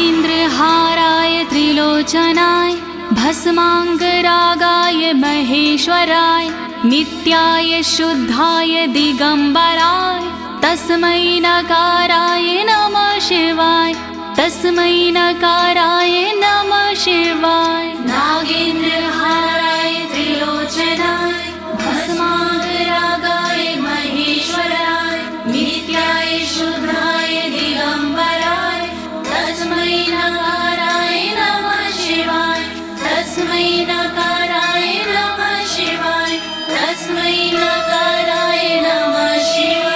नागेन्द्रहाराय त्रिलोचनाय भस्माङ्गरागाय महेश्वराय नित्याय शुद्धाय दिगंबराय तस्मै नकाराय नमः शिवाय तस्मै नकाराय नमः शिवाय। नागेन्द्रहाराय त्रिलोचनाय भस्माङ्गरागाय महेश्वराय नित्याय शुद्धाय दिगंबराय तस्मै नकाराय नमः शिवाय तस्मै नकाराय नमः शिवाय तस्मै नकाराय नमः शिवाय।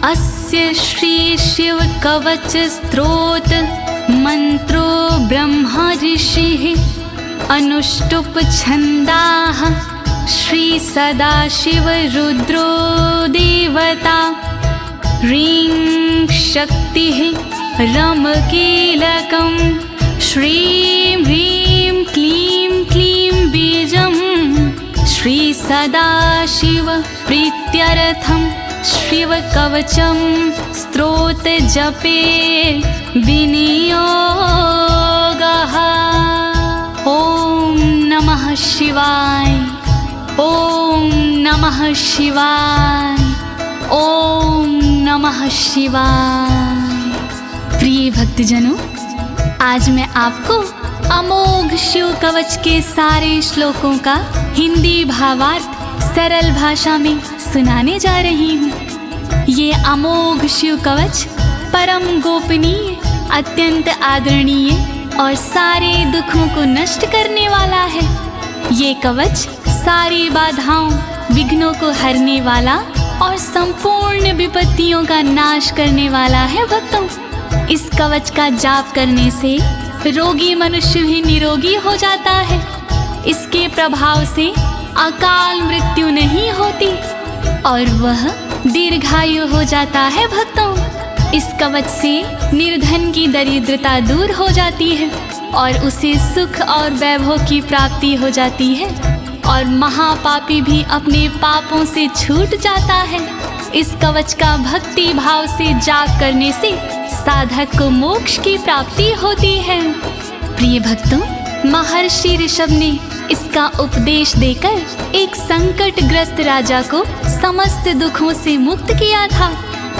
अस्य श्री शिव कवच स्तोत्र मंत्रो ब्रह्मा ऋषिः अनुष्टुप छंदाः श्री सदाशिव रुद्रो देवता ह्रीं शक्तिः रम कीलकं श्रीं ह्रीं क्लीं क्लीं बीजं श्री सदाशिव प्रीत्यर्थं शिव कवचम स्तोत्र जपे विनियोगः। ओम नमः शिवाय ओम नमः शिवाय ओम नमः शिवाय। प्रिय भक्तजनों, आज मैं आपको अमोघ शिव कवच के सारे श्लोकों का हिंदी भावार्थ सरल भाषा में सुनाने जा रही हूँ। ये अमोघ शिव कवच परम गोपनीय, अत्यंत आदरणीय और सारे दुखों को नष्ट करने वाला है। ये कवच सारी बाधाओं, विघ्नों को हरने वाला और संपूर्ण विपत्तियों का नाश करने वाला है। भक्तों, इस कवच का जाप करने से रोगी मनुष्य भी निरोगी हो जाता है। इसके प्रभाव से अकाल मृत्यु नहीं होती और वह दीर्घायु हो जाता है। भक्तों, इस कवच से निर्धन की दरिद्रता दूर हो जाती है और उसे सुख और वैभव की प्राप्ति हो जाती है और महापापी भी अपने पापों से छूट जाता है। इस कवच का भक्ति भाव से जाप करने से साधक को मोक्ष की प्राप्ति होती है। प्रिय भक्तों, महर्षि ऋषभ ने इसका उपदेश देकर एक संकटग्रस्त राजा को समस्त दुखों से मुक्त किया था।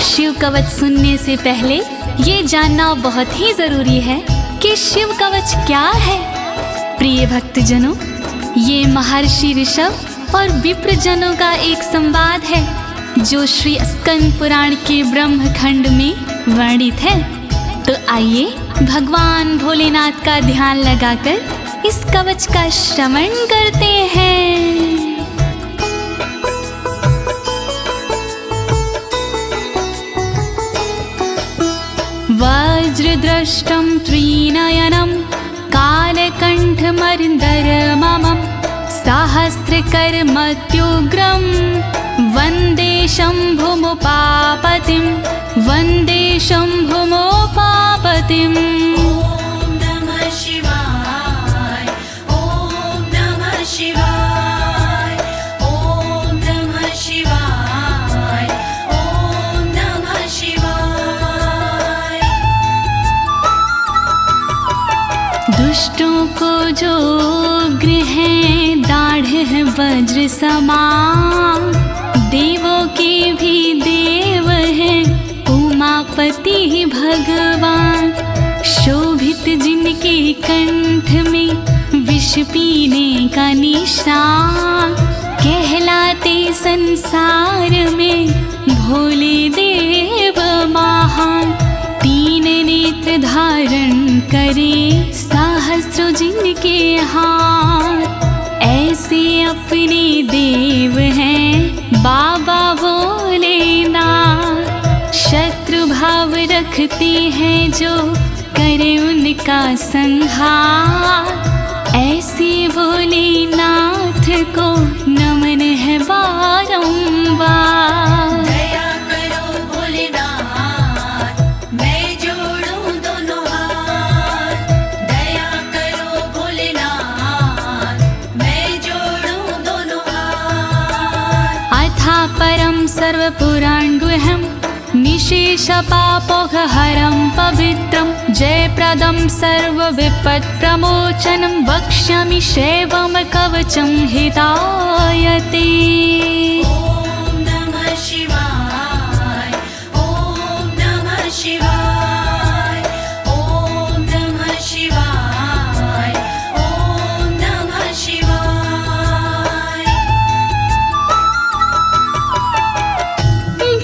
शिव कवच सुनने से पहले ये जानना बहुत ही जरूरी है कि शिव कवच क्या है। प्रिय भक्तजनों, ये महर्षि ऋषभ और विप्रजनों का एक संवाद है जो श्री स्कंद पुराण के ब्रह्मखंड में वर्णित है। तो आइए भगवान भोलेनाथ का ध्यान लगाकर इस कवच का श्रवण करते हैं। वज्रदृष्टं त्रिनयनं कालकण्ठमर्दरममं सहस्रकर्मत्युग्रं वन्दे शम्भुमुपापतिं वन्दे शम्भुमुपापतिम्। दुष्टों को जो उग्र है दाढ़ है वज्र समान, देवों के भी देव है उमापति भगवान। शोभित जिनके कंठ में विष पीने का निशान, कहलाते संसार में भोले देव महान। तीन नेत्र धारण करे सहस्रों जिनके हाथ, ऐसे अपने देव हैं बाबा भोलेनाथ। शत्रु भाव रखते हैं जो करे उनका संहार, ऐसे भोलेनाथ को नमन है बारंबार। दया करो भोलेनाथ, मैं जोड़ूं दोनों हाथ। परं सर्वपुराणगुह्यं निशेषपापोघहरं पवित्रं जयप्रदं सर्वविपत्प्रमोचनं वक्ष्यामि शैवं कवचं हितायते। ॐ नमः शिवाय, ॐ नमः शिवाय, ॐ नमः शिवाय, ॐ नमः शिवाय।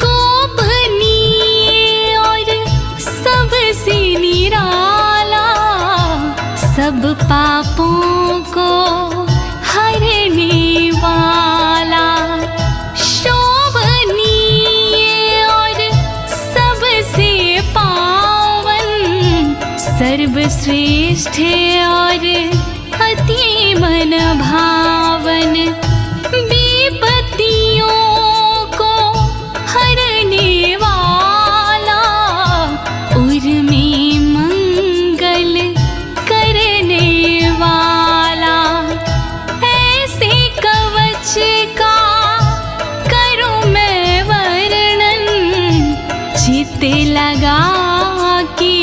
गोपनीय और सबसे निराला, सब पापों को हरने वाला, शोभनीय और सबसे पावन, सर्वश्रेष्ठ और अति मन भावन, विपत्तियों को हरने वाला, उर में मंगल करने वाला, ऐसे कवच का करूं मैं वर्णन, चित्त लगा के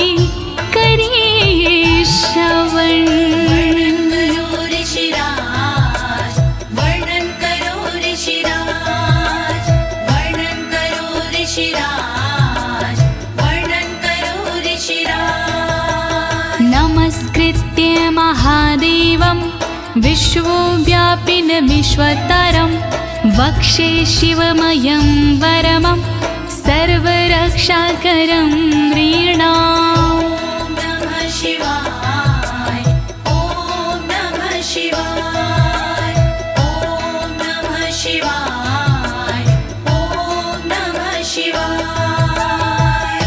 करिए श्रवण। वर्णन करो ऋषिराज, वर्णन करो ऋषिराज, वर्णन करो ऋषिराज, वर्णन करो ऋषिराज। नमस्कृत्य महादेवं विश्वव्यापिनमीश्वरं वक्षे शिवमयं वरमं सर्वरक्षाकरं नृणाम्। ॐ नमः शिवाय, ॐ नमः शिवाय, ॐ नमः शिवाय, ॐ नमः शिवाय।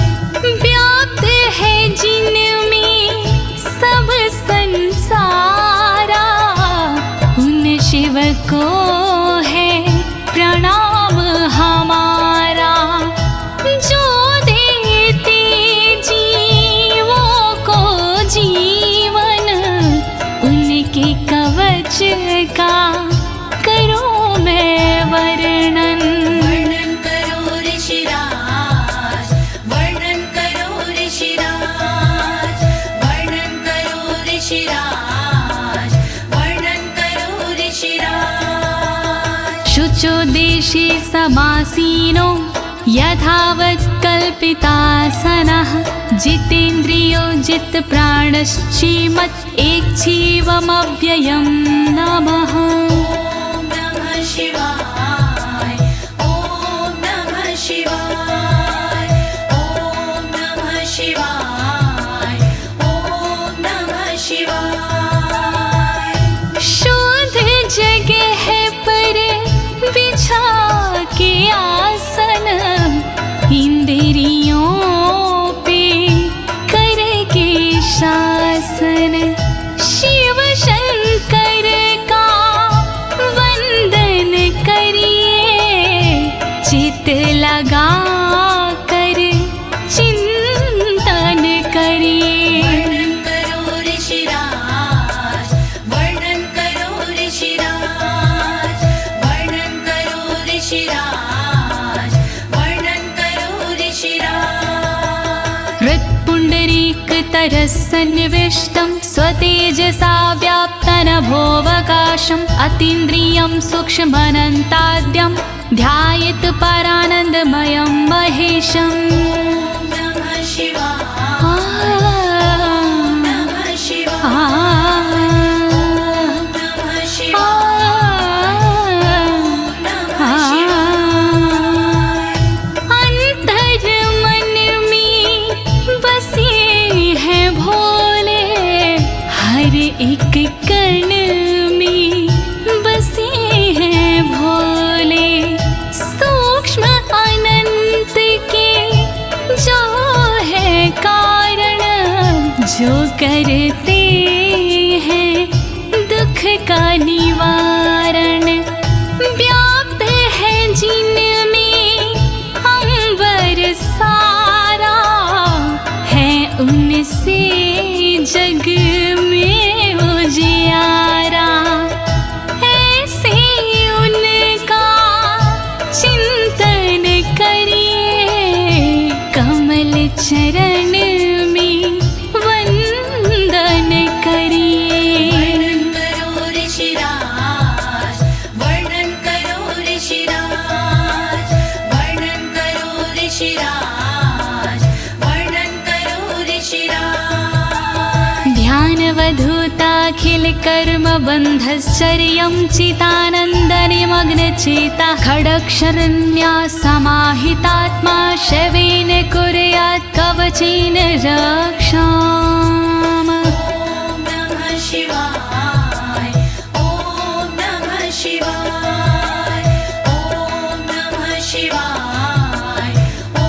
व्याप्त है जिनमें सब संसारा, उन शिव को है प्रणाम हमारा, जो देते जीवों को जीवन, उनके कवच का करूं मैं वर्णन। वर्णन करो ऋषिराज, वर्णन करो ऋषिराज, वर्णन करो ऋषिराज, वर्णन करो ऋषिराज। शुचो देशे समासीनो यथावत् कल्पितासनः, जितेन्द्रियो जितप्राणश्चेमत् एकजीवमव्ययं नमः। ॐ नमः शिवाय, ॐ नमः शिवाय, ॐ नमः शिवाय, ॐ नमः शिवाय। शुद्ध जगह पर बिछा के आसन, इंद्रियों पे करके शासन, शिव शंकर का वंदन करिए, चित लगा कर चिंतन करिए। वर्णन करो ऋषिराज, वर्णन करो ऋषिराज, वर्णन करो ऋषिराज, वर्णन करो ऋषिराज। हृत्पुण्डरीकतरसन्निविष्टं स्वतेजसा व्याप्तनभोऽवकाशम्, अतीन्द्रियं सूक्ष्ममनन्ताद्यं ध्यायेत् परानन्दमयं महेशम्। ॐ नमः शिवाय, नमः शिवाय, नमः शिवाय, नमः शिवाय। अंतर मन में बसे हैं भोले, हर एक कण में बसे हैं भोले, सूक्ष्म अनंत के जो है कारण, जो करते हैं दुख का निवारण, व्याप्त है जिनमें अंबर सारा, है उनसे जग में उजियारा, ऐसे उनका चिंतन कर्मबन्धश्चर्यं चितानन्दनिमग्नचेता खडक्षरण्या समाहितात्मा शवेन कुर्यात् कवचेन रक्षाम्। ॐ नमः शिवाय ॐ नमः शिवाय ॐ नमः शिवाय ॐ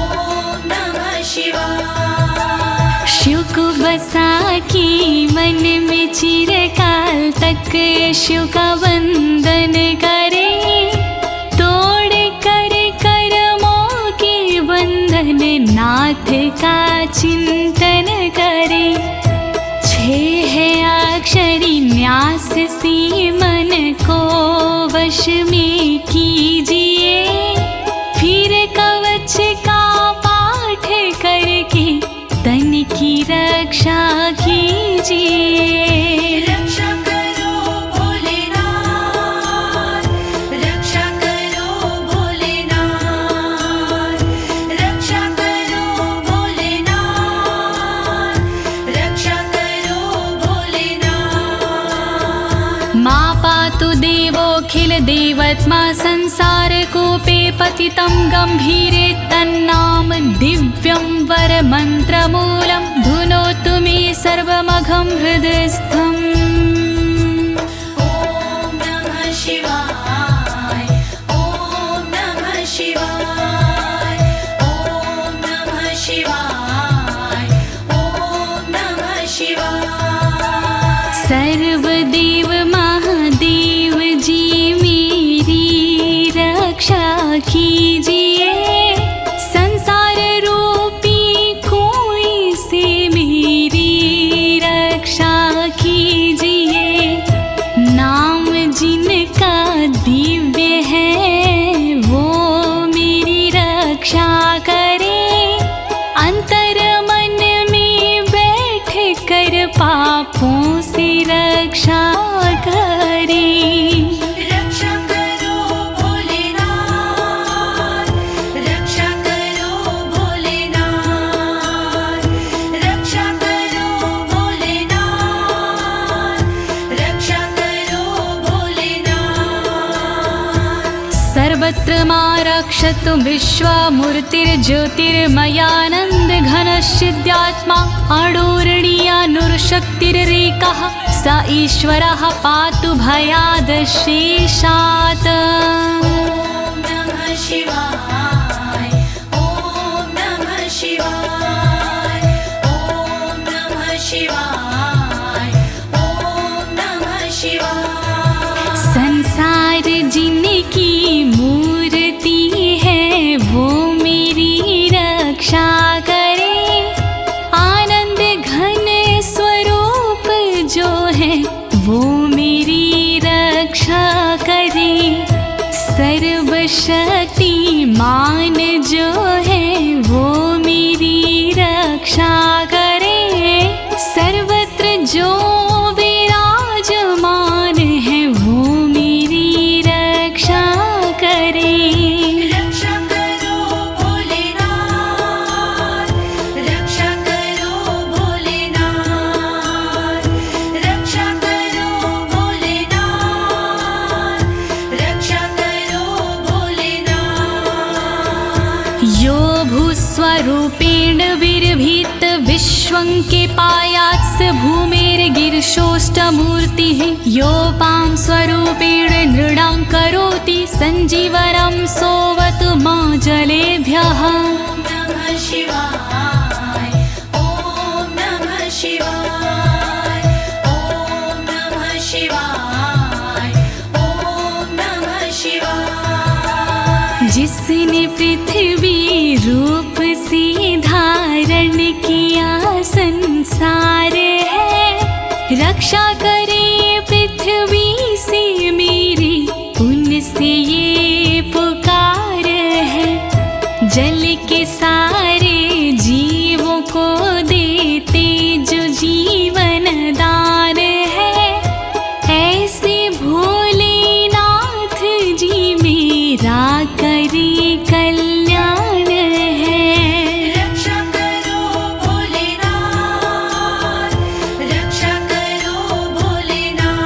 नमः शिवाय। शिव को बसा की मन में चिरकाल तक शिव का वंदन करे, तोड़ कर कर्मों के बंधन नाथ का चिंतन करे। छह अक्षरी न्यास सी मन को वश में कीजिए, फिर कवच का पाठ करके तन की रक्षा कीजिए। रक्षा करो भोलेनाथ, रक्षा करो भोलेनाथ, रक्षा करो भोलेनाथ, रक्षा करो भोलेनाथ। मां पातु देवोऽखिल देवत्मा संसार कूपे पतितं गंभीरे तन्नाम दिव्यं वरमन्त्रमूलं धुनोतु मे सर्वमघं हृदयस्थम्। ॐ नमः शिवाय ॐ नमः शिवाय ॐ नमः शिवाय ॐ नमः शिवाय। सर्वदेव महादेव जी मेरी रक्षा कीजिए, संसार रूपी कोई से मेरी रक्षा कीजिए। नाम जिनका दिव्य है वो मेरी रक्षा करे, अंतर मन में बैठ कर पापों से रक्षा करे। रक्षा करो भोलेनाथ, रक्षा करो भोलेनाथ, रक्षा करो भोलेनाथ, रक्षा करो भोलेनाथ। सर्वत्र मां रक्षतु विश्वमूर्तिर्ज्योतिर्मयानन्द घनश्चिद्यात्मा अडोरणीयानुर्शक्तिरेकः स ईश्वरः पातु भयादशेषात्। ॐ नमः शिवाय ॐ नमः शिवाय ॐ नमः शिवाय ॐ नमः शिवाय। संसार जिनकी मूर्ति है वो मेरी रक्षा करे, आनंद घन स्वरूप जो है वो मेरी रक्षा करे। सर्वशक्तिमान जो है वो मेरी रक्षा करे, सर्वत्र जो विराजमान है वो मेरी रक्षा करे। रक्षा करो भोलेनाथ, रक्षा करो भोलेनाथ, रक्षा करो भोलेनाथ, रक्षा करो भोलेनाथ। यो भूस्वरूपेण विर्भीत विश्वं के पायात् स भूमेर्गिरिशोष्टमूर्तिः, योपां स्वरूपेण नृणां करोति सञ्जीवनं सोऽवतु मां जलेभ्यः। ॐ नमः शिवाय ॐ नमः शिवाय ॐ नमः शिवाय ॐ नमः शिवाय। जिसने पृथ्वी रूप से धारण किया संसार है, रक्षा करे पृथ्वी से मेरी उनसे ये पुकार है। जल के सारे जीवों को देते जो जीवन दान है, ऐसे भोलेनाथ जी मेरा करे कल्याण है। रक्षा करो भोलेनाथ, रक्षा करो भोलेनाथ,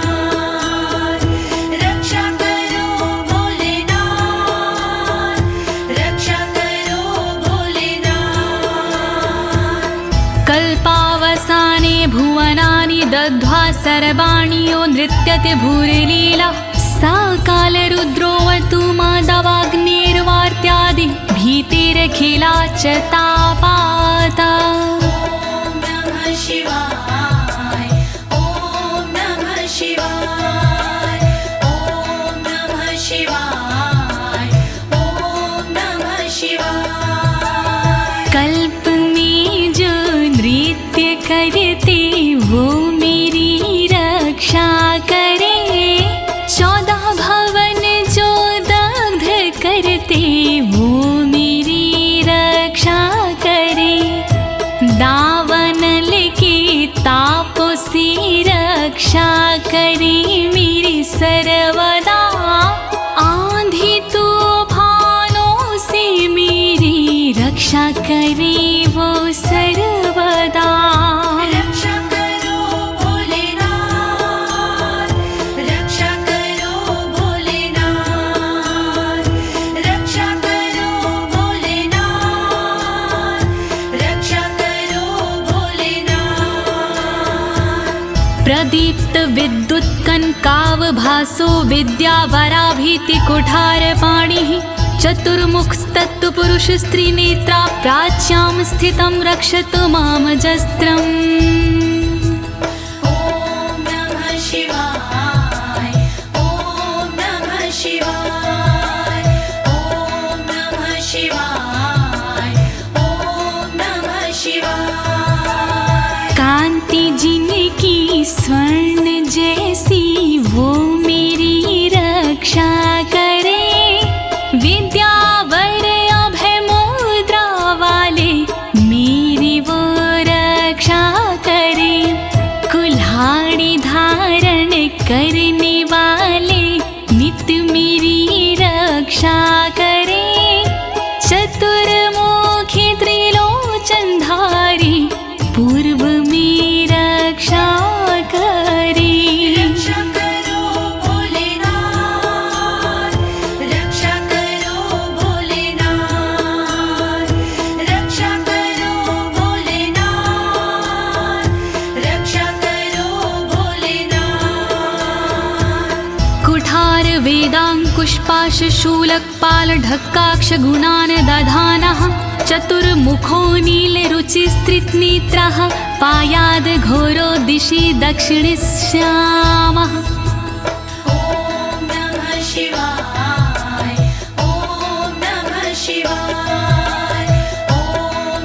सर्वाणि नृत्यते भूरिलीला सा कालरुद्रोऽवतु माधवाग्निर्वार्त्यादि भीतिरखिला च तापाता। ॐ नमः शिवाय ॐ नमः शिवाय ॐ नमः शिवाय ॐ नमः शिवाय। कल्प में जो नृत्य करते वो मेरी रक्षा करे, 14 भवन जो दग्ध करते वो मेरी रक्षा करे। दावानल के तापों से रक्षा करे मेरी सर्वदा, आंधी तूफानों से मेरी रक्षा करे वो सर्वदा। रक्षा करो भोलेनाथ, रक्षा करो भोलेनाथ, रक्षा करो भोलेनाथ, रक्षा करो भोलेनाथ। प्रदीप्त विद्युत कनकावभासो विद्यावराभीति कुठारपाणिः, चतुर्मुखस्तत्पुरुष स्त्रीनेत्रा प्राच्यां स्थितं रक्षतु मामजस्त्रम्। ॐ नमः शिवाय ॐ नमः शिवाय ॐ नमः शिवाय ॐ नमः शिवाय। कांति जिनकी स्वर्ण जैसी वो मेरी रक्षा करे, विद्यावर अभय मुद्रा वाले मेरी वो रक्षा करे। कुल्हाड़ी धारण करने वाले नित्य मेरी रक्षा करे। चतुर्मुखी त्रिलोचनधारी पूर्व में रक्षा करे। रक्षा करो भोलेनाथ, रक्षा करो भोलेनाथ, रक्षा करो भोलेनाथ, रक्षा करो भोलेनाथ। कुठार वेदांकुशपाश शूलकपाल ढक्काक्ष गुणान् दधानः, चतुर्मुखो नीलरुचिस्त्रिनेत्रः पायाद् घोरो दिशि दक्षिणश्यामः। ॐ नमः शिवाय ॐ नमः शिवाय ॐ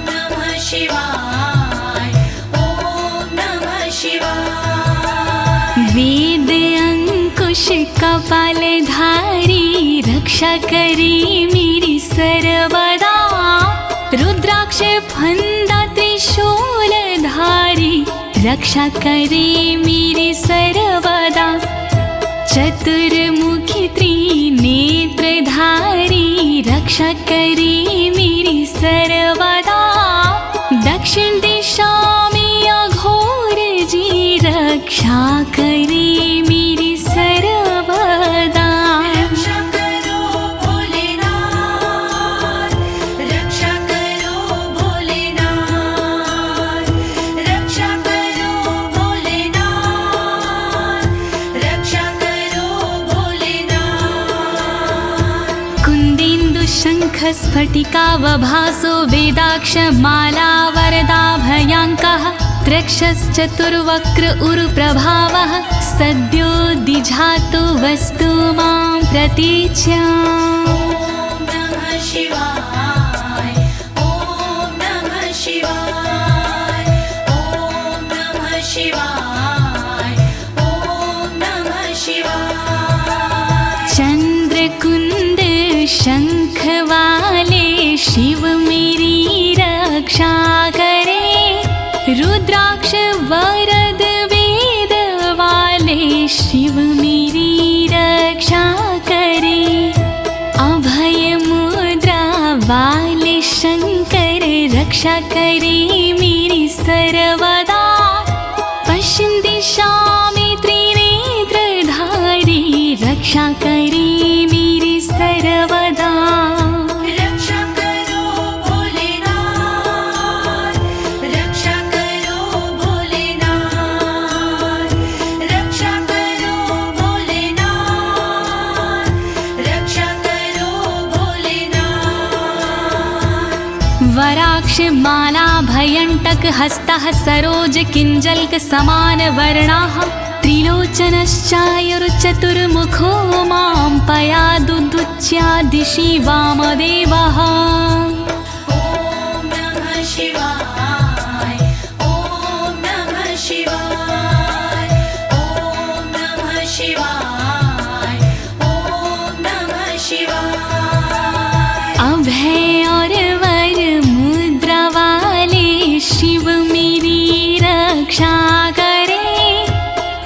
नमः शिवाय ॐ नमः शिवाय। वेद अंकुश कपालधारी रक्षा करे मेरी सर्वदा, रुद्राक्ष फंदा त्रिशूलधारी रक्षा करे मेरी सर्वदा। चतुर्मुखी त्रिनेत्रधारी रक्षा करे मेरी सर्वदा। दक्षिण दिशा में अघोर जी रक्षा करे मेरी सर्वदा। रक्षा करो भोलेनाथ, रक्षा करो भोलेनाथ, रक्षा करो भोलेनाथ, रक्षा करो भोलेनाथ। कुन्देन्दु शङ्ख स्फटिकावभासो वेदाक्ष माला वरदाभयाङ्कः, त्रक्षश्चतुर्वक्र उरुप्रभावः सद्यो दिझातु वस्तु मां प्रतीच्याम्। ॐ नमः शिवाय ॐ नमः शिवाय ॐ नमः शिवाय ॐ नमः शिवाय। चंद्रकुंद शंख वाले शिव मेरी रक्षा करे, रुद्राक्ष वरद वेद वाले शिव मेरी रक्षा करे। अभय मुद्रा वाले शंकर रक्षा करे मेरी सर्वदा। पश्चिम दिशा में त्रिनेत्रधारी रक्षा करे मेरी सर्वदा। रक्षा करो भोलेनाथ, रक्षा करो भोलेनाथ, रुद्राक्ष माला भयंटक हस्तः सरोज किंजल्क समान वर्णाः त्रिलोचनश्चायुर्चतुर्मुखो मां पयादुदुच्या दिशि वामदेवः। ॐ नमः शिवाय ॐ नमः शिवाय ॐ नमः शिवाय ॐ नमः शिवाय। अभय और वर मुद्रा वाले शिव मेरी रक्षा करे,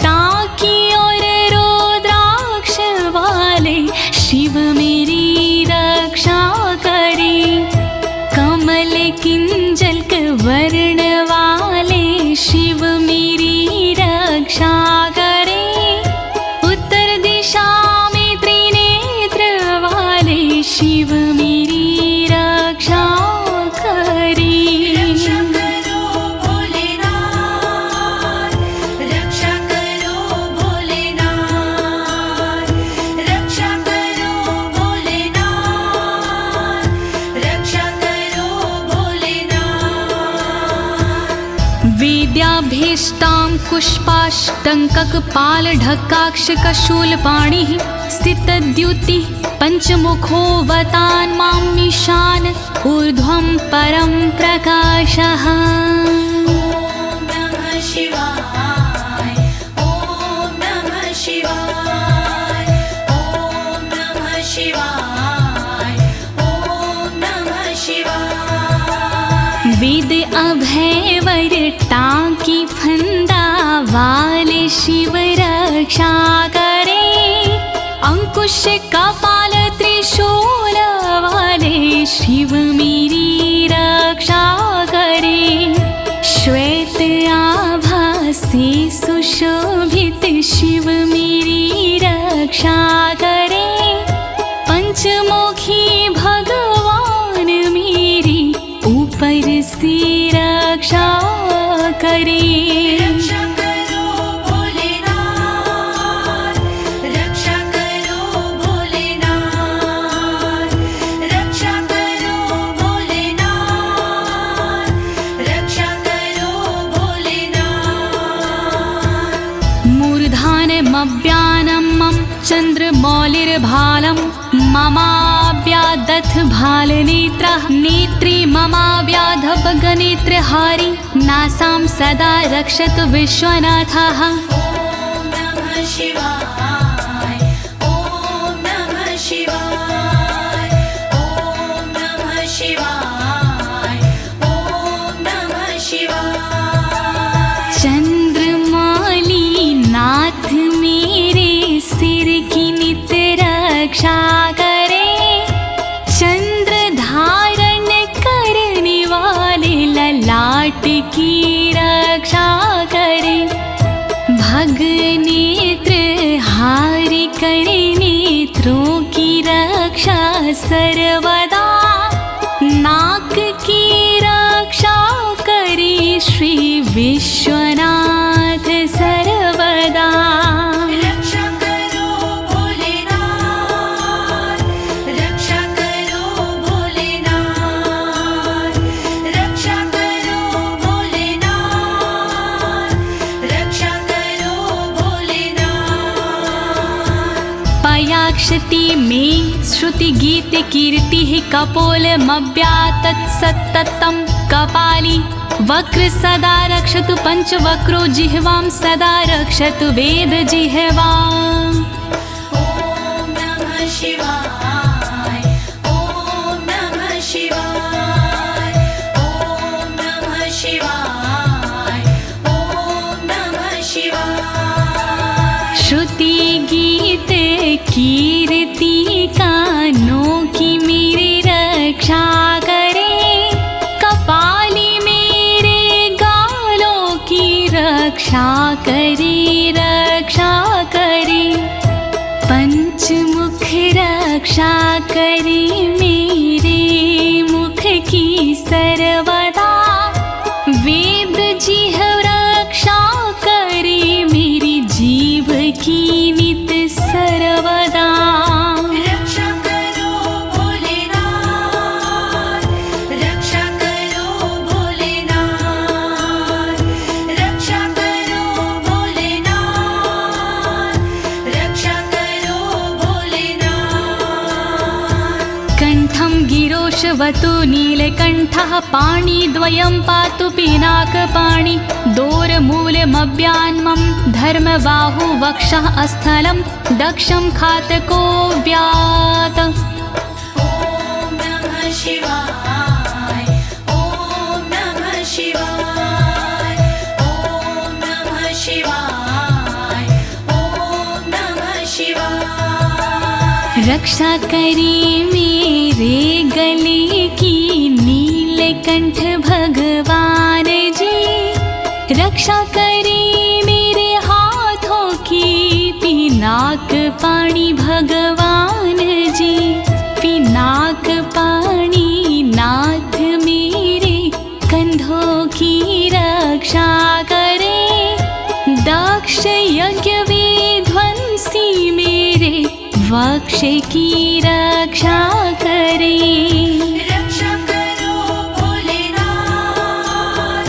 ताकि और रुद्राक्ष वाले शिव मेरी रक्षा करे। कमल किंजल्क वर्ण वाले शिव मेरी रक्षा करे। उत्तर दिशा में त्रिनेत्र वाले शिव मेरी रक्षा करे। रक्षा करो भोलेनाथ, रक्षा करो भोलेनाथ, रक्षा करो भोलेनाथ, रक्षा करो भोलेनाथ। वेद्याभीष्टां पुष्पाष्टङ्ककपालढक्काक्षकशूलपाणिः स्थितद्युतिः पञ्चमुखोऽवतान् मामीशान ऊर्ध्वं परं प्रकाशः। ॐ नमः शिवाय ॐ नमः शिवाय ॐ नमः शिवाय ॐ नमः शिवाय। वेद अभय वर टांकी फंदा वाले शिव रक्षा करे। अंकुश कपाल त्रिशूल वाले शिव मेरी रक्षा करे। श्वेत आभा से सुशोभित शिव मेरी रक्षा करे। पंचमुखी भगवान मेरी ऊपर से रक्षा करे। रक्षा करो भोलेनाथ, रक्षा करो भोलेनाथ, रक्षा करो भोलेनाथ, रक्षा करो भोलेनाथ। मूर्धानमव्यानं मम चन्द्रमौलिर्भालं ममाव्यादथ भालनेत्रः नेत्री ममाव्याधपगनेत्रहारी नासां सदा रक्षतु विश्वनाथः। ॐ नमः शिवाय ॐ नमः शिवाय ॐ नमः शिवाय ॐ नमः शिवाय। चंद्रमौली नाथ मेरे सिर की नित रक्षा करे। चंद्र धारण करने वाले ललाट की रक्षा करे। भग नेत्र हारि करे नेत्रों की रक्षा सर्वदा। नाक की रक्षा करे श्री विश्वनाथ सर्वदा। रक्षा करो भोलेनाथ, रक्षा करो भोलेनाथ, रक्षा करो भोलेनाथ, रक्षा करो भोलेनाथ। पयाक्षति में श्रुति गीत कीर्ति कपोलमव्यातत् सत्ततं कपाली वक्र सदा रक्षतु पंचवक्रो जिह्वां सदा रक्षतु वेद जिह्वाम्। ॐ नमः शिवाय ॐ नमः शिवाय ॐ नमः शिवाय ॐ नमः शिवाय। श्रुति गीत कीर्ति कानों की मेरी रक्षा करे। कपाली मेरे गालों की रक्षा करे रक्षा करे। पंचमुख रक्षा करे मेरे मुख की सर्वदा। वेद जिह्व रक्षा करे मेरी जीव की नित सर्वदा। रक्षा करो भोलेनाथ, रक्षा करो कण्ठं गिरोशवतु नीलकण्ठः पाणिद्वयं पातु पिनाकपाणि दोरमूलमव्यान्मं धर्मबाहु वक्षः अस्थलं दक्षं खातको व्यात्। ॐ नमः शिवाय ॐ नमः शिवाय ॐ नमः शिवाय ॐ नमः शिवाय। रक्षा करी मेरे गले की नीलकंठ भगवान जी, रक्षा करी मेरे हाथों की पिनाक पाणी भगवान जी, पिनाक पाणी नाथ मेरे कंधों की रक्षा करे, दक्ष यज्ञ विध्वंसी मेरे वक्ष की रक्षा करे। रक्षा करो भोलेनाथ,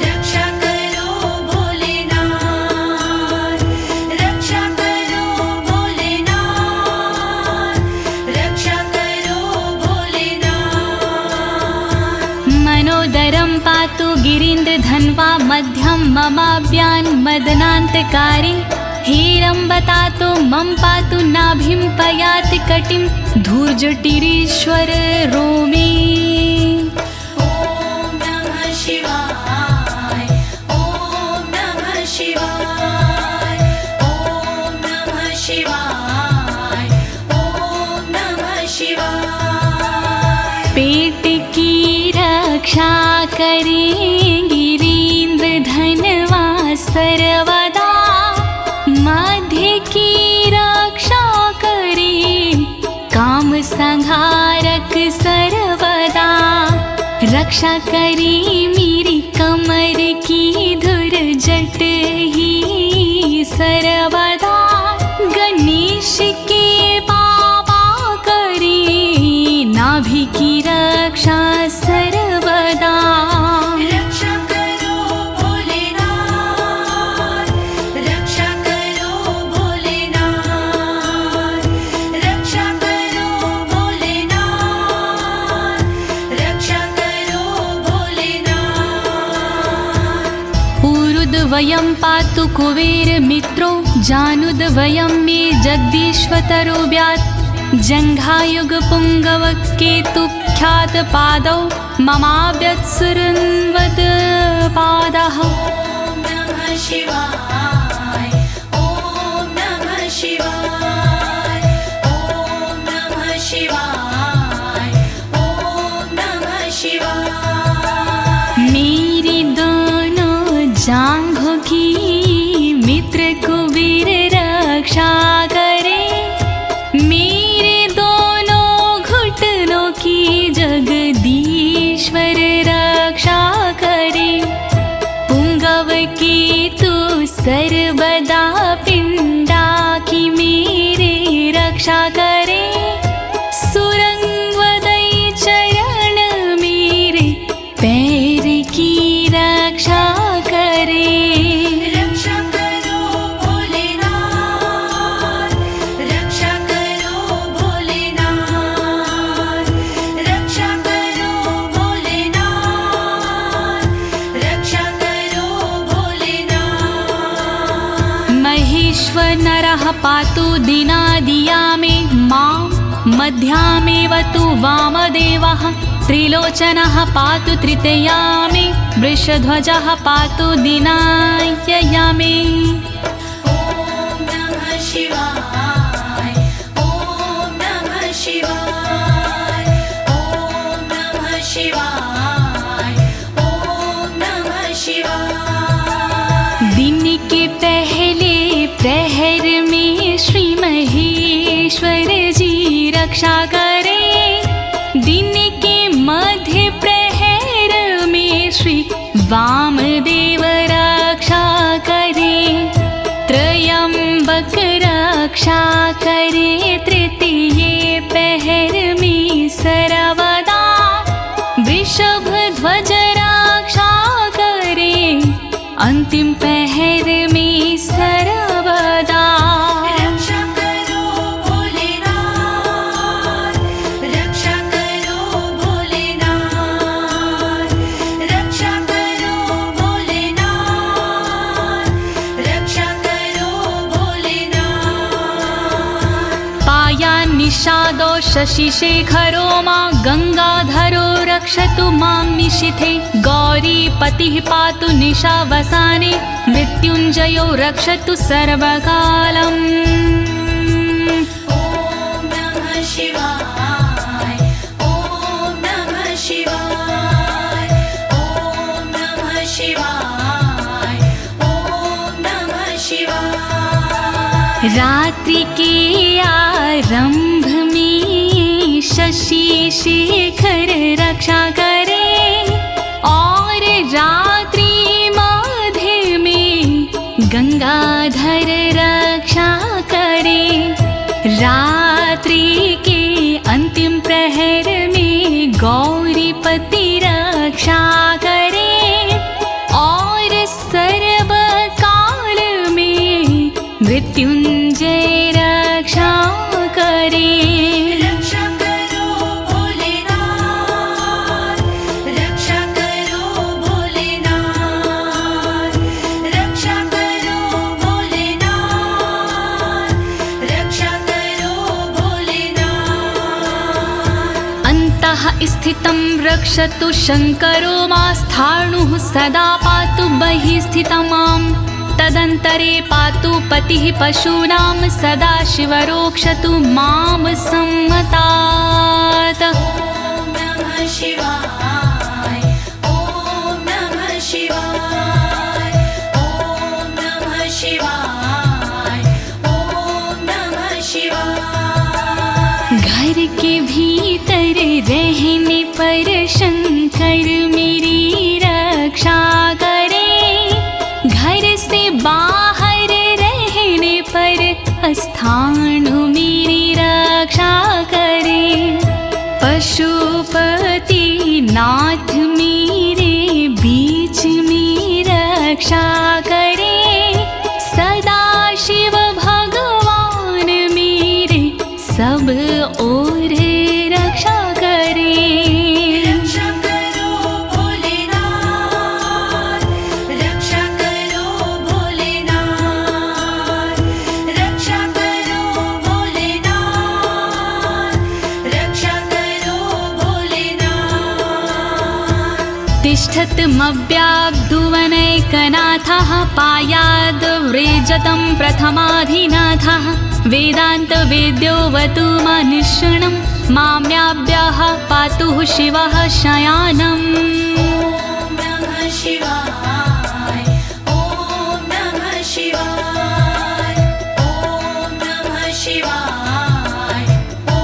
रक्षा करो भोलेनाथ, रक्षा करो भोलेनाथ, रक्षा करो भोलेनाथ। मनोदरं पातु गिरीन्द्रधन्वा मध्यं ममाभ्यान् मदनान्तकारी, हेरम्बतातो मम पातु नाभिं पयाति कटिं धूर्जटिरीश्वर रोमे। ॐ नमः शिवाय ॐ नमः शिवाय ॐ नमः शिवाय ॐ नमः शिवाय। पेट की रक्षा करें गिरीन्द्रधनवा सर्वदा, मध्य की रक्षा करें काम संहारक सर्वदा, रक्षा करें मेरी कमर की धुरजट ही सर्वदा, गणेश के बाबा करें नाभि की रक्षा सर्वदा। रक्षा करो भोलेनाथ, रक्षा करो भोलेनाथ, रक्षा करो भोलेनाथ, रक्षा करो भोलेनाथ। ऊरुद्वयं पातु कुबेर मित्रो, जानुद्वयं मे जगदीश्वतरो व्यात्, जङ्घायुग पुङ्गव केतुख्यात पादौ ममाव्यत्सुरन्वद पादः। ॐ नमः शिवाय ॐ नमः शिवाय ॐ नमः शिवाय ॐ नमः शिवाय। मेरी दोनों जांघों की मित्र कुबेर रक्षा करे, मेरे दोनों घुटनों की जगदीश्वर रक्षा करे, पुंगव की तू सर्वदा पिंडा की मेरे रक्षा करे, सुरंगवदई चरण मेरे पैर की रक्षा करे। रक्षा करो भोलेनाथ, रक्षा करो भोलेनाथ, रक्षा करो भोलेनाथ, रक्षा करो भोलेनाथ। महेश्वर नरः पातु दिनादिया मे मां, मध्यामेवतु वामदेवः, त्रिलोचनः पातु तृतीया मे, वृषध्वजः पातु दिनायया मे। ॐ नमः शिवाय ॐ नमः शिवाय ॐ नमः शिवाय ॐ नमः शिवाय। दिन के पहले प्रहर में श्री महेश्वर जी रक्षा करे, दिन के मध्य प्रहर में श्री वामदेव रक्षा करे, त्रयंबक रक्षा करे, तृतीय पहर में सर्वदा, वृषभ ध्वज रक्षा करे, अंतिम पहर में सर्वदा। रक्षा करो भोलेनाथ, रक्षा निषादो शशिशेखरो मां गङ्गाधरो रक्षतु मां निशिथे गौरीपतिः पातु निशावसाने मृत्युञ्जयो रक्षतु सर्वकालम् ॐ नमः शिवाय ॐ नमः शिवाय ॐ नमः शिवाय ॐ नमः शिवाय। रात्रि के आरंभ में शशि शेखर रक्षा करे और रात्रि मध्य में गंगाधर रक्षा करे। रात्रि के अंतिम प्रहर में गौरीपति रक्षा करे और सर्वकाल में मृत्युंजय रक्षा करे। रक्षा करो भोलेनाथ रक्षा करो भोलेनाथ रक्षा करो भोलेनाथ रक्षा करो भोलेनाथ। अन्तः स्थितं रक्षतु शङ्करो मास्थाणुः सदा पातु बहिः स्थितं माम् तदन्तरे पातु पतिः पशूनां सदा शिवरोक्षतु मां सम्मतात्। ॐ नमः शिवाय ॐ नमः शिवाय ॐ नमः शिवाय ॐ नमः शिवाय। घर के भीतर रहने पर शंकर मेरी रक्षा करे घर से बाहर रहने पर स्थान मेरी रक्षा करे। पशुपति नाथ मेरे बीच में रक्षा करे सदा शिव भगवान मेरे सब ओर रक्षा करे। रक्षा करो भोलेनाथ रक्षा करो भोलेनाथ रक्षा करो भोलेनाथ रक्षा करो भोलेनाथ। तिष्ठतमव्याब्धुवनैकनाथः पायाद्व्रेजतं प्रथमाधिनाथः वेदान्तवेद्योऽवतु मनुष्यणं माम्याभ्यः पातु शिवः शयानम्। ॐ नमः शिवाय ॐ नमः शिवाय ॐ नमः शिवाय ॐ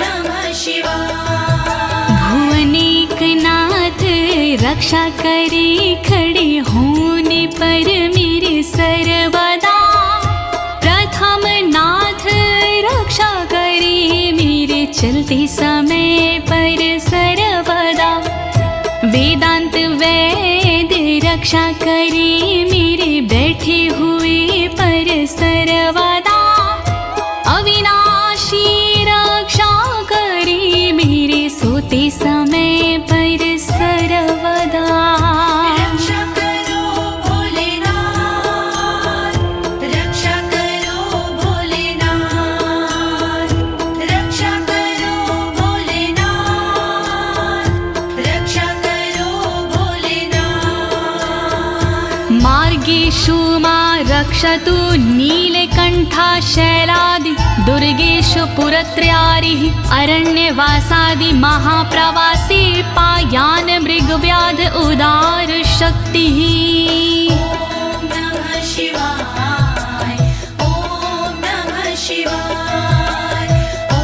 नमः शिवाय। भुवनेकनाथ रक्षा करे खड़े होने पर मेरे सर्वदा प्रथम नाथ रक्षा करे मेरे चलते समय पर सर्वदा। वेदांत वैद्य रक्षा करे मेरे बैठे हुए पर सर्वदा। अविनाशी रक्षा करे मेरे सोते समय पर सर्वदा। रक्षा करो भोलेनाथ रक्षा करो भोलेनाथ रक्षा करो भोलेनाथ रक्षा करो भोलेनाथ। मार्गेषु मां रक्षतु नीलकण्ठा शैलादि दुर्गेषु पुरत्रयारिः अरण्यवासादि महाप्रवासी पायान् मृगव्याध उदार शक्तिः। ॐ नमः शिवाय ॐ नमः शिवाय ॐ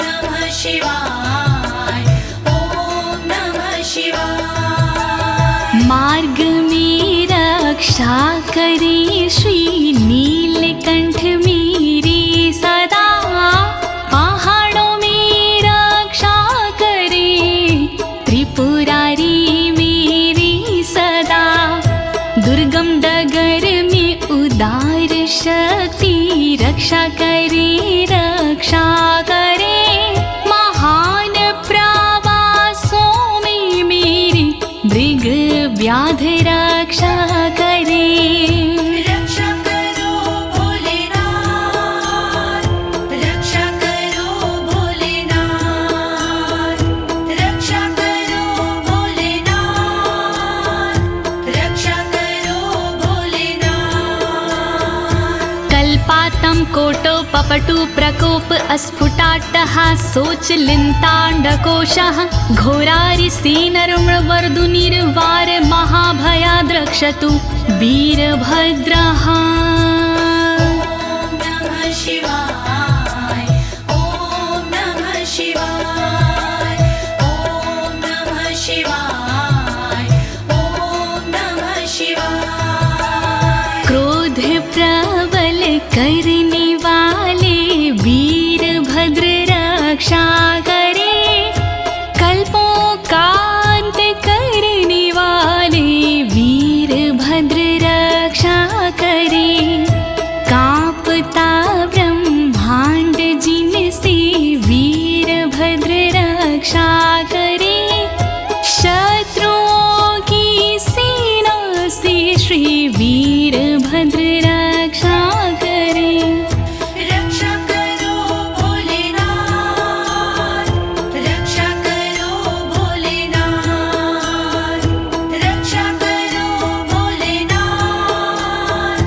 नमः शिवाय ॐ नमः शिवाय। मार्ग में रक्षा करे श्री नीलकंठ मेरी सदा। पहाड़ों में रक्षा करे त्रिपुरारी मेरी सदा। दुर्गम डगर में उदार शक्ति रक्षा करे महान प्रवासों में मेरी मृग व्याध रक्षा करे। रक्षा करो भोलेनाथ रक्षा करो पपटु प्रकोप अस्फुटाट्टः शोचलिन्ताण्डकोशः घोरारिसेनर्मवर्दुनिर्वार महाभयाद्रक्षतु वीरभद्रः। क्रोध प्रबल करने वाले वीरभद्र रक्षा करे, कल्पों का अंत करने वाले वीरभद्र रक्षा करे। कांपता ब्रह्मांड जिनसे वीरभद्र रक्षा करे, शत्रुओं की सेना से श्री वीरभद्र रक्षा करे। रक्षा करो भोलेनाथ, रक्षा करो भोलेनाथ, रक्षा करो भोलेनाथ,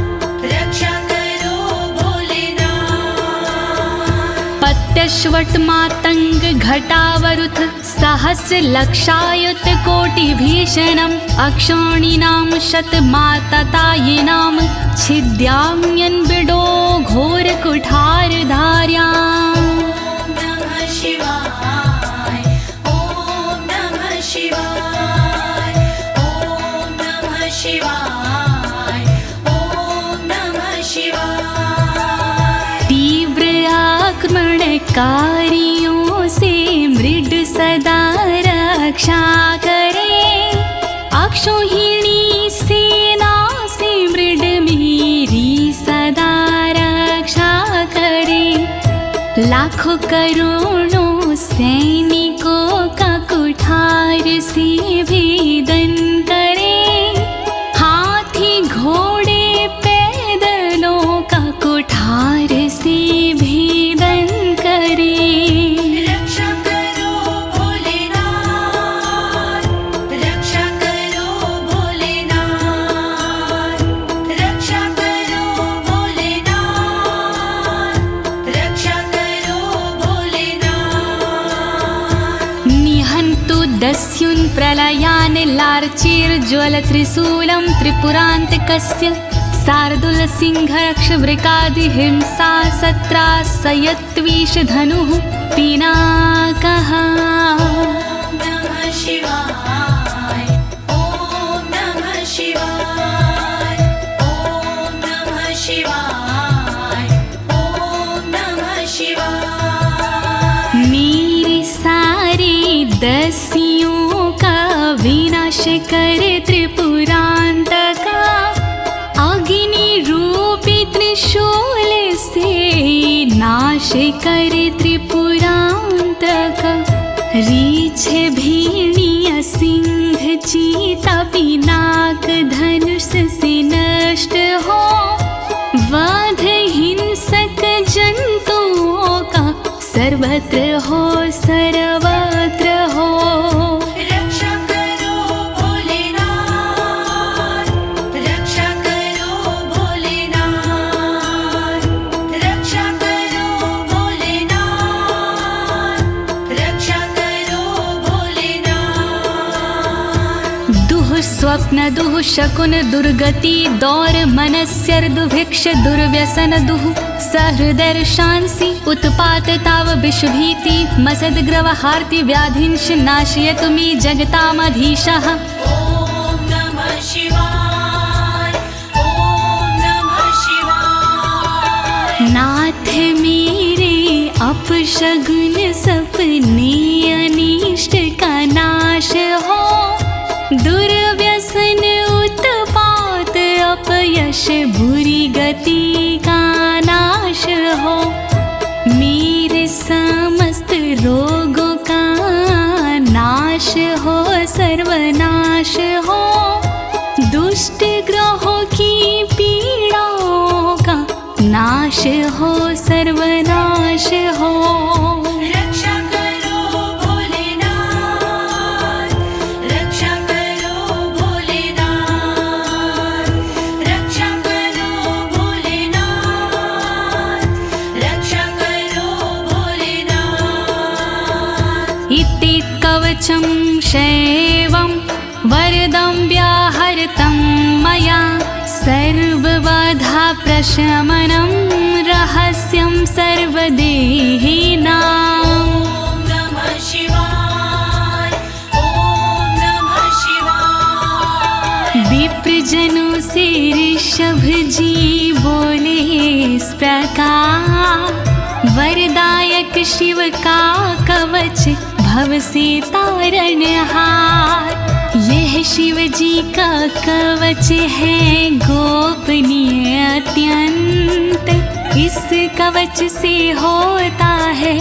रक्षा करो भोलेनाथ। पत्यश्वट मातंग घटावरुथ सहस्र लक्षायुत कोटि भीषणम् अक्षौणीनां शतमाततायिनां छिद्याम्यन् बिडो घोर कुठार धार्याम्। नमः शिवाय, ओम नमः शिवाय, ओम नमः शिवाय, ओम नमः शिवाय। तीव्र आक्रमणकारियों से मृड सदा रक्षा करे, अक्षौहिणी सेना से मृड मेरी सदा रक्षा करे। लाखों करोड़ों सैनिकों का कुठार से भेदन करे, हाथी घोड़े पैदलों का कुठार से भेदन करे। रक्षा करो भोलेनाथ, रक्षा करो भोलेनाथ, रक्षा करो भोलेनाथ, रक्षा करो भोलेनाथ। निहन्तु दस्युन् प्रलयान् लार्चेर्ज्वलत्रिशूलं त्रिपुरान्तकस्य शार्दूलसिंहरक्षवृकादिहिंसा सत्रासयत्विषधनुः पिनाकः। नमः शिवाय, ओम नमः शिवाय, ओम नमः शिवाय, ओम नमः शिवाय। मेरे सारे दस्युओं का विनाश करे त्रिपुरान्तका, अग्नि रूपी त्रिशूल से नाश करे त्रिपुरान्तका। रीछ भेड़िया सिंह चीता पिनाक धनुष से नष्ट हो, वध हिंसक जंतुओं का सर्वत्र हो सर्वत्र हो। रक्षा करो भोलेनाथ, रक्षा करो भोलेनाथ, रक्षा करो भोलेनाथ, रक्षा करो भोलेनाथ। दुः स्वप्न दुः शकुन दुर्गति दौर मनस्यर दुभिक्ष दुर्व्यसन दुः सहृदर्शांसि उत्पात ताव विषभीति मसद्ग्रवहार्ति व्याधिंश नाशयतु मे जगतामधीशः। ओम नमः शिवाय, ओम नमः शिवाय। नाथ मेरे अपशगुन सपने अनिष्ट का नाश हो, दुर्व्यसन उत्पात अपयश बुरी गति का नाश हो। मेरे समस्त रोगों का नाश हो सर्वनाश हो, दुष्ट ग्रहों की पीड़ाओं का नाश हो सर्वनाश हो। रक्षा करो भोलेनाथ, रक्षा करो भोलेनाथ, रक्षा करो भोलेनाथ, कवचं शैवं वरदं व्याहृतं मया सर्वबाधा प्रशमनं रहस्यं सर्वदेहिनाम्। ॐ नमः शिवाय ॐ नमः शिवाय। विप्रजनों से ऋषभ जी बोले इस प्रकार, वरदायक शिव का कवच भव से तारणहार। यह शिव जी का कवच है गोपनीय अत्यंत, इस कवच से होता है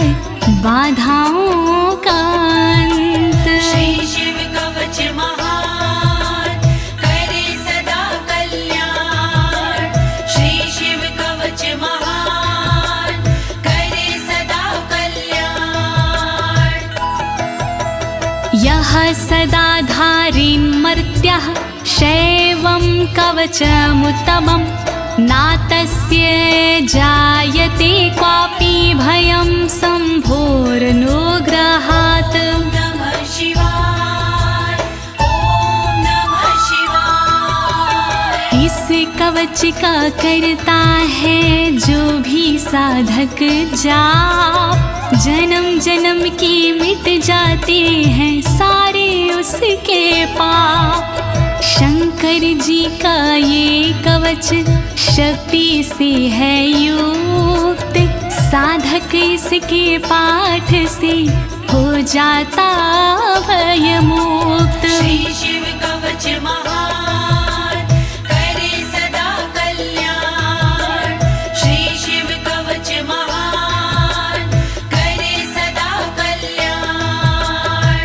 बाधाओं का अंत। श्री शिव कवच महान करे सदा कल्याण। श्री शिव कवच महान करे सदा कल्याण। यः सदा धारिन्मर्त्यः शैवं कवचमुत्तमं, नातस्य जायते क्वापि भयं शम्भोरनुग्रहात्। नमः शिवाय ॐ नमः शिवाय। इस कवच का करता है जो भी साधक जाप, जन्म जन्म के मिट जाते हैं सारे उसके पाप। शंकर जी का ये कवच शक्ति से है युक्त, साधक इसके पाठ से हो जाता भयमुक्त। श्री शिव कवच महान करे सदा कल्याण। श्री शिव कवच महान करे सदा कल्याण।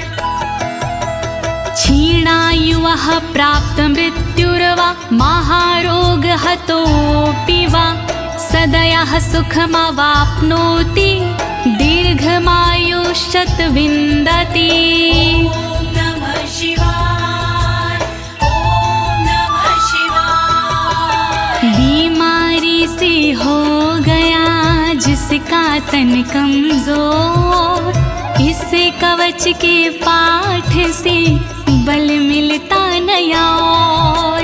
क्षीणायुः प्राप्त मृत्युर्वा महारोगहतोऽपि वा, सदयः सुखमवाप्नोति दीर्घमायुष्यत् विन्दति। ॐ नमः शिवाय ॐ नमः शिवाय। बीमारी से हो गया जिसका तन कमजोर, इस कवच के पाठ से बल मिलता नया और।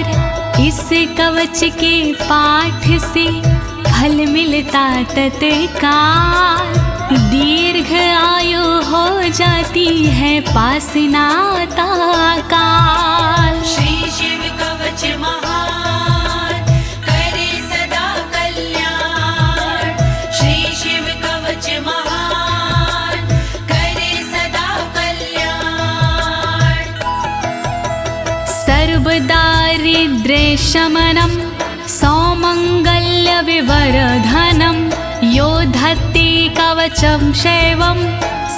इस कवच के पाठ से फल मिलता तत्काल, दीर्घ आयु हो जाती है पास नाता काल। श्री शिव कवच महान करे सदा कल्याण। श्री शिव कवच महान करे सदा कल्याण। सर्वदारिद्र्यशमनं सौमङ्गल्यविवर्धनं, यो धत्ते कवचं शैवं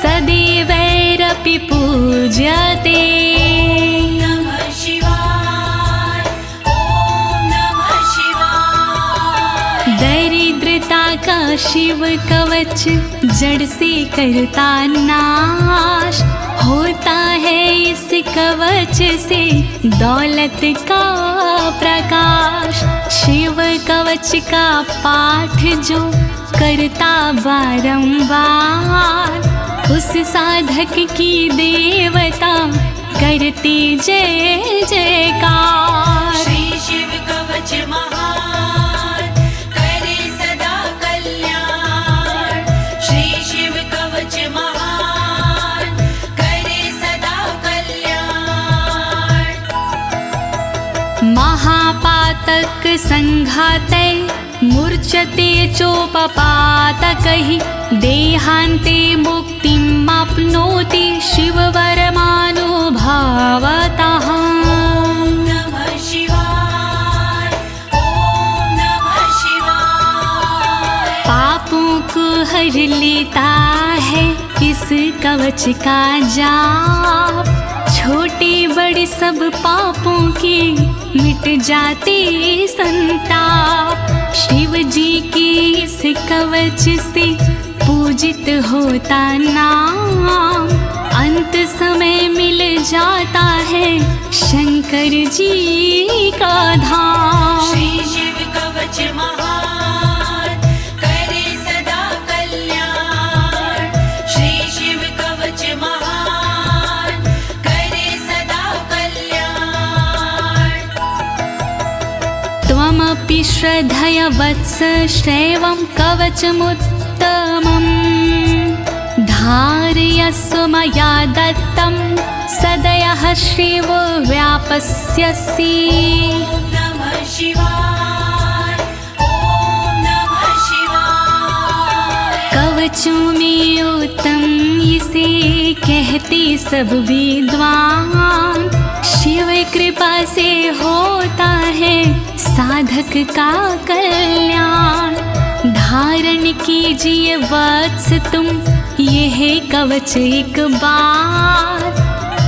सदैवैरपि पूज्यते। नमः शिवाय ॐ नमः शिवाय। दरिद्रता का शिव कवच जड़ से करता नाश, होता है इस कवच से दौलत का प्रकाश। शिव कवच का पाठ जो करता बारंबार, उस साधक की देवता करती जय जयकार। श्री शिव कवच महान करे सदा कल्याण। श्री शिव कवच महान करे सदा कल्याण। महापातक संघाते मूर्छते चोपपातकैः, देहान्ते मुक्तिमाप्नोति शिववरमानुभावतः। नमः शिवाय ॐ नमः शिवाय। पापों को हर लेता है इस कवच का जाप, छोटे बड़े सब पापों के मिट जाते संताप। शिव जी के इस कवच से पूजित होता नाम, अंत समय मिल जाता है शंकर जी का धाम। श्री शिव कवच महान करे सदा कल्याण। श्री शिव कवच महान श्रद्धया वत्स श्रेवं कवचमुत्तमम् धारयस्व मया दत्तं सदयः श्रीवो व्यापस्यसि। नमः शिवाय, ॐ नमः शिवाय। कवचों में उत्तम इसे कहते सब विद्वान, शिव कृपा से होता है साधक का कल्याण। धारण कीजिए वत्स तुम यह कवच एक बार,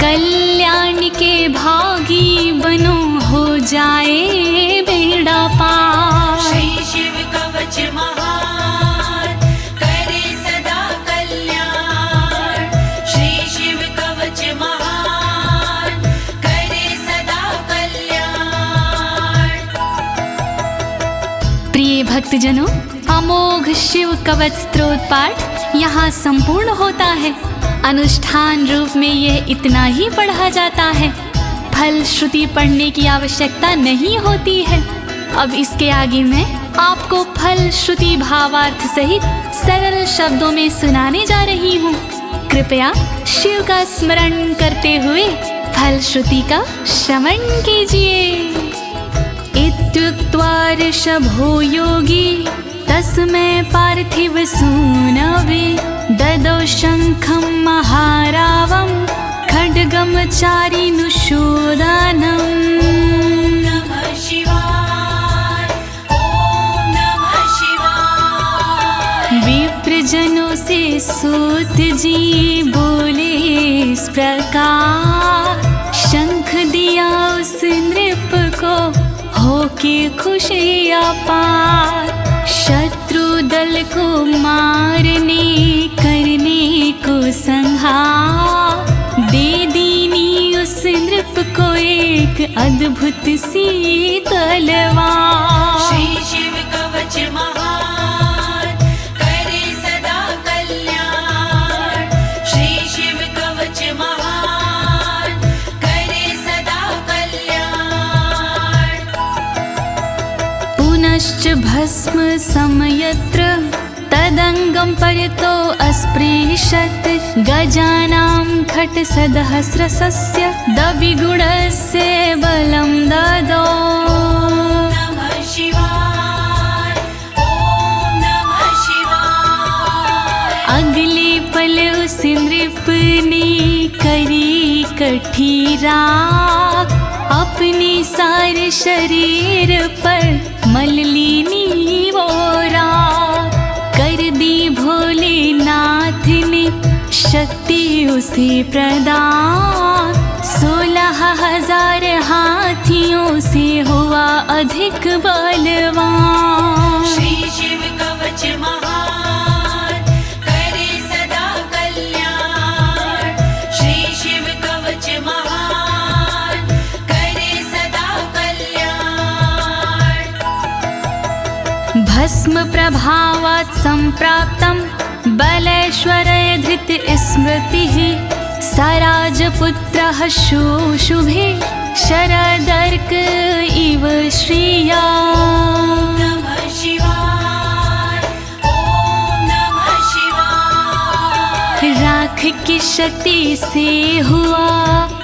कल्याण के भागी बनो हो जाए बेड़ा पार। श्री शिव कवच महान करे सदा कल्याण। श्री शिव कवच महान करे सदा कल्याण। प्रिय भक्तजनों, अमोघ शिव कवच स्तोत्र पाठ यहाँ संपूर्ण होता है। अनुष्ठान रूप में यह इतना ही पढ़ा जाता है, फल श्रुति पढ़ने की आवश्यकता नहीं होती है। अब इसके आगे मैं आपको फल श्रुति भावार्थ सहित सरल शब्दों में सुनाने जा रही हूँ। कृपया शिव का स्मरण करते हुए फल श्रुति का श्रवण कीजिए। इत्युक्त्वा ऋषभो योगी तस्मै पार्थिव सूनवे ददौ शङ्खं महारावं खड्गं चारिनुशोदानम्। नमः शिवाय, ॐ नमः शिवाय। विप्रजनों से सूत जी बोले इस प्रकार, शंख दिया उस नृप को होके खुशी अपार। शत्रु दल को मारने करने को संहार, दे दीनी उस नृप को एक अद्भुत सी तलवार। श्री शिव कवच महान करे सदा कल्याण। श्री शिव कवच महान करे सदा कल्याण। पुनश्च भस्म समयत्र तदंगं परितो अस्पृशत्, गजानां खट्सहस्रस्य दविगुणस्य बलं ददौ। नमः शिवाय, ॐ नमः शिवाय। अगले पल उस नृप ने करी कठी राख, अपने सारे शरीर पर मल ली वो राख। कर दी भोलेनाथ ने शक्ति उसे प्रदान, 16,000 हाथियों से हुआ अधिक बलवान। श्री शिव कवच महान करे सदा कल्याण। श्री शिव कवच महान करे सदा कल्याण। भस्म प्रभावात् संप्राप्तं बलेश्वरे धृत स्मृतिः, सराजपुत्रः शुशुभे शरदर्क इव श्रिया। नमः शिवाय, ॐ नमः शिवाय। राख की शक्ति से हुआ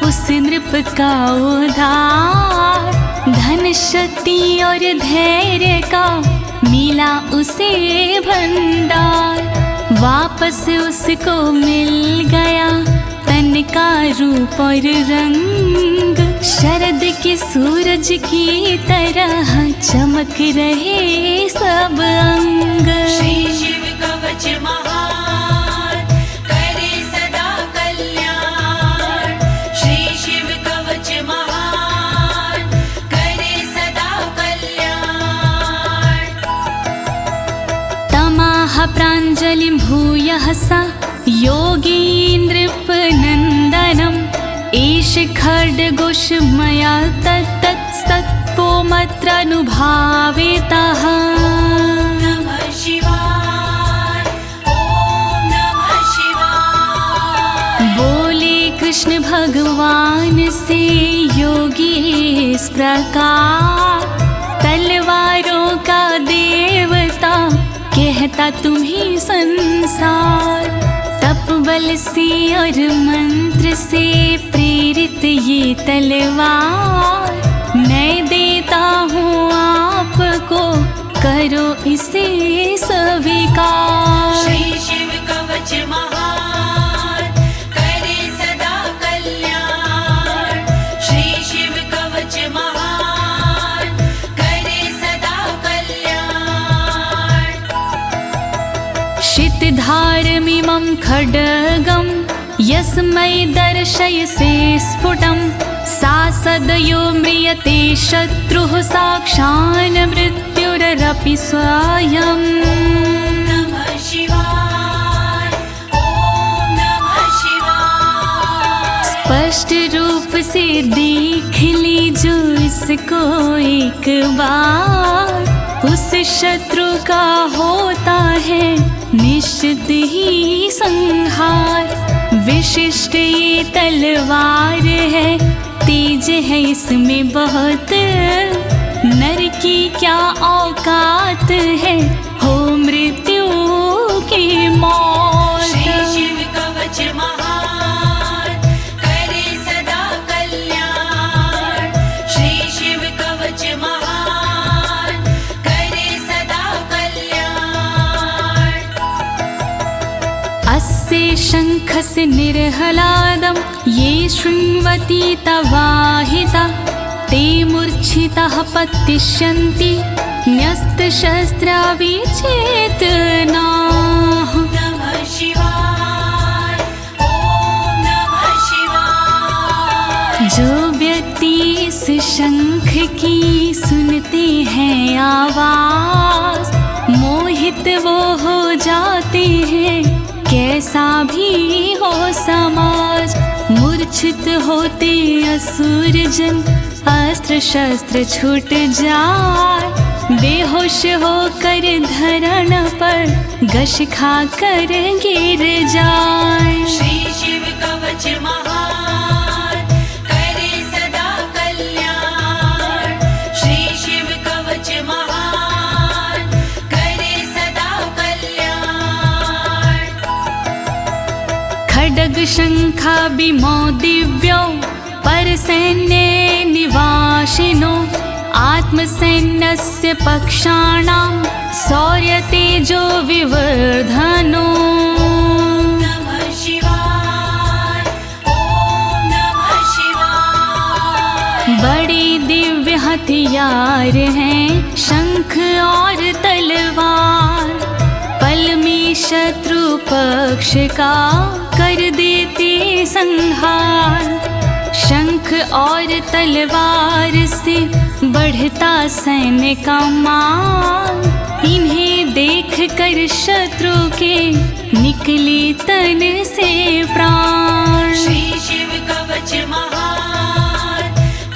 उस नृप का उद्धार, धन शक्ति और धैर्य का मिला उसे भंडार। वापस उसको मिल गया तन का रूप और रंग, शरद के सूरज की तरह चमक रहे सब अंग। श्री शिव कवच महान करे सदा कल्याण। श्री शिव कवच महान करे सदा कल्याण। तमाह प्राञ्जलिं भूयः सा योगीन्द्रपनन्दनम्, एष खड्गोष मया तत्तत्पोमत्रानुभावितः। नमः शिवाय, ॐ नमः शिवाय। बोले कृष्ण भगवान से योगी इस प्रकार, तलवारों देता तुम्हें संसार। तप बल से और मंत्र से प्रेरित ये तलवार, मैं देता हूँ आपको, करो इसे स्वीकार। श्री शिव कवच महान, करे सदा कल्याण। श्री शिव कवच महान, करे सदा कल्याण। शितधारमिमं खड्गं यस्मै दर्शयसे स्फुटं, सा सदयो म्रियते शत्रुः साक्षान् मृत्युरपि स्वयं। नमः शिवाय, ओम नमः शिवाय। स्पष्ट रूप से देख लीजो इसको एक बार, उस शत्रु का होता है निश्चित ही संहार। विशिष्ट ये तलवार है, तेज है इसमें बहुत, नर की क्या औकात है, हो मृत्यु की मौत। श्री शिव कवच महान, करे सदा कल्याण। श्री शिव कवच महान, करे सदा कल्याण। अस्य शङ्खस्य निर्हलादं ये शृण्वन्ति तवाहिता, ते मूर्छिताः पतिष्यन्ति न्यस्तशस्त्रा विचेतनाः। नमः शिवाय, ओम नमः शिवाय। जो व्यक्ति इस शंख की सुनते हैं आवाज, मोहित वो हो जाते हैं, कैसा भी हो समाज। मूर्छित होते असुर जन, अस्त्र शस्त्र छूट जाए, बेहोश होकर धरण पर घस खा कर गिर जाए। श्री शिव कवच महान, करे सदा कल्याण। श्री शिव कवच महान, करे सदा कल्याण। खड्ग शंखाभिमो दिव्यो परसैन्ये निवासिनो, आत्मसैन्यस्य पक्षाणां शौर्यतेजो विवर्धनो। नमः शिवाय, ओम नमः शिवाय। बड़ी दिव्य हथियार हैं शंख और तलवार, पल में शत्रु पक्ष का कर देते संहार। शंख और तलवार से बढ़ता सैन्य का मान, इन्हें देख कर शत्रु के निकले तन से प्राण। श्री शिव कवच महान,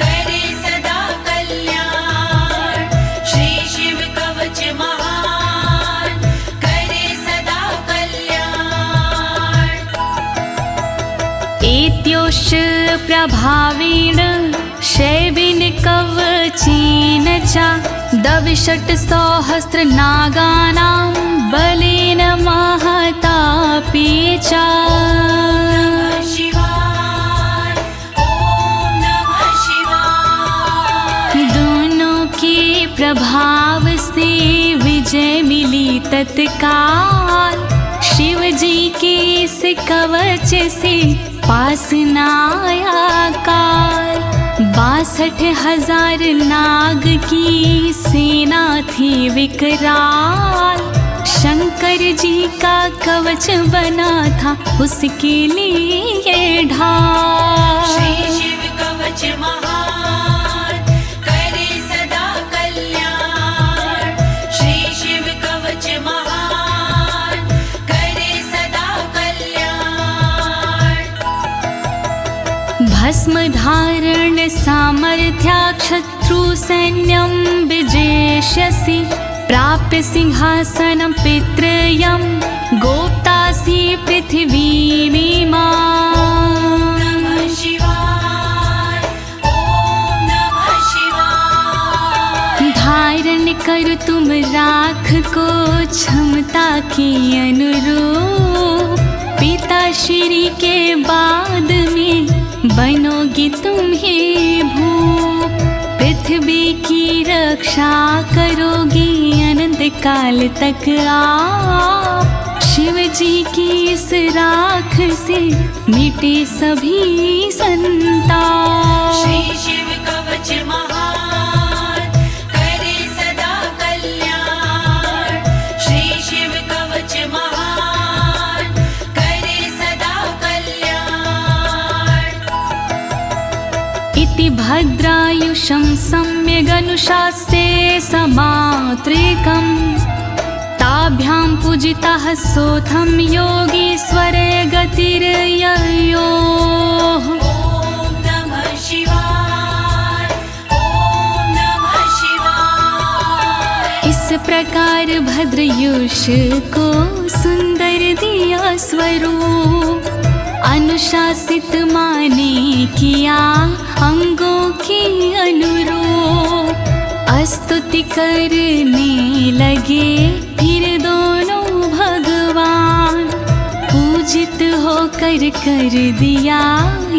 करे सदा कल्याण। श्री शिव कवच महान, करे सदा कल्याण। एत्योश्च प्रभावेण शैवेन कवचेन च, दविषट् सहस्र नागानां बलेन महतापि च। नमः शिवाय, ओम नमः शिवाय। दोनों के प्रभाव से विजय मिली तत्काल, शिव जी के इस कवच से पास न आया काल। 62,000 नाग की सेना थी विकराल, शंकर जी का कवच बना था उसके लिए ढाल। श्री शिव कवच महान, करे सदा कल्याण। श्री शिव कवच महान, करे सदा कल्याण। भस्म धारण सामर्थ्या शत्रु सैन्यं विजेष्यसि, प्राप्य सिंहासनं पितृयं गोप्तासि पृथिवीमिमां। नमः शिवाय, ओम नमः शिवाय। धारण कर तुम राख को क्षमता के अनुरूप पिता श्री के बाद में बनोगी तुम ही भूप। पृथ्वी की रक्षा करोगी अनंत काल तक आप। शिव जी की इस राख से मिटे सभी संताप। श्री शिव कवच महान करे सदा कल्याण। श्री शिव कवच महान करे सदा कल्याण। इति भद्रायुषं सम्यगनुशास्ये समात्रिकम् ताभ्यां पूजितः सोऽथं योगीश्वरे गतिर्ययोः। ॐ नमः शिवाय। ॐ नमः शिवाय। इस प्रकार भद्रयुष को सुंदर दिया स्वरूप। अनुशासित माने किया अंगों के अनुरूप। स्तुति करने लगे फिर दोनों भगवान। पूजित होकर कर दिया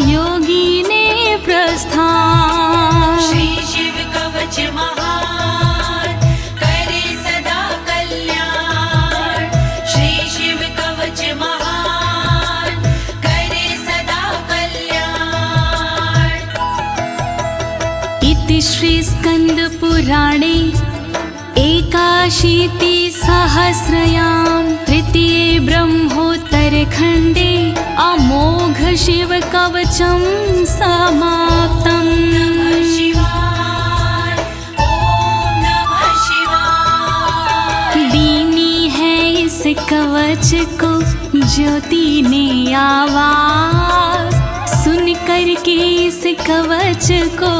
योगी ने प्रस्थान। श्री शिव कवच महान करे सदा कल्याण। श्री शिव कवच महान करे सदा कल्याण। इति श्री स्कंद पुराणे एकाशीति सहस्रयां तृतीये ब्रह्मोत्तरखण्डे अमोघ शिव कवचं समाप्तम्। नमः शिवाय। ॐ नमः शिवाय। दीनी है इस कवच को ज्योति ने आवाज। सुन कर के इस कवच को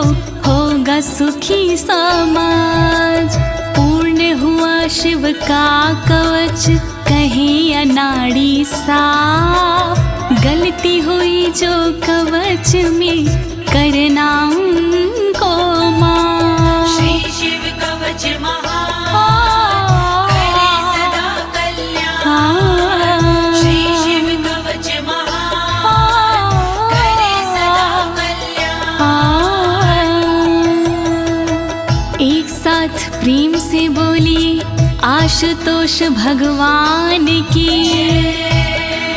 होगा सुखी समाज। पूर्ण हुआ शिव का कवच कहे अनाड़ी साफ। गलती हुई जो कवच में करना उनको माफ। श्री शिव कवच महान करे सदा कल्याण। श्री शिव कवच महान करे सदा कल्याण। एक साथ प्रेम से बोलिए आशुतोष भगवान की,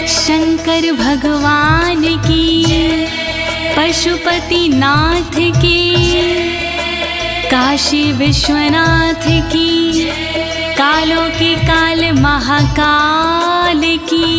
शंकर भगवान की, पशुपति नाथ की, काशी विश्वनाथ की, कालों के काल महाकाल की।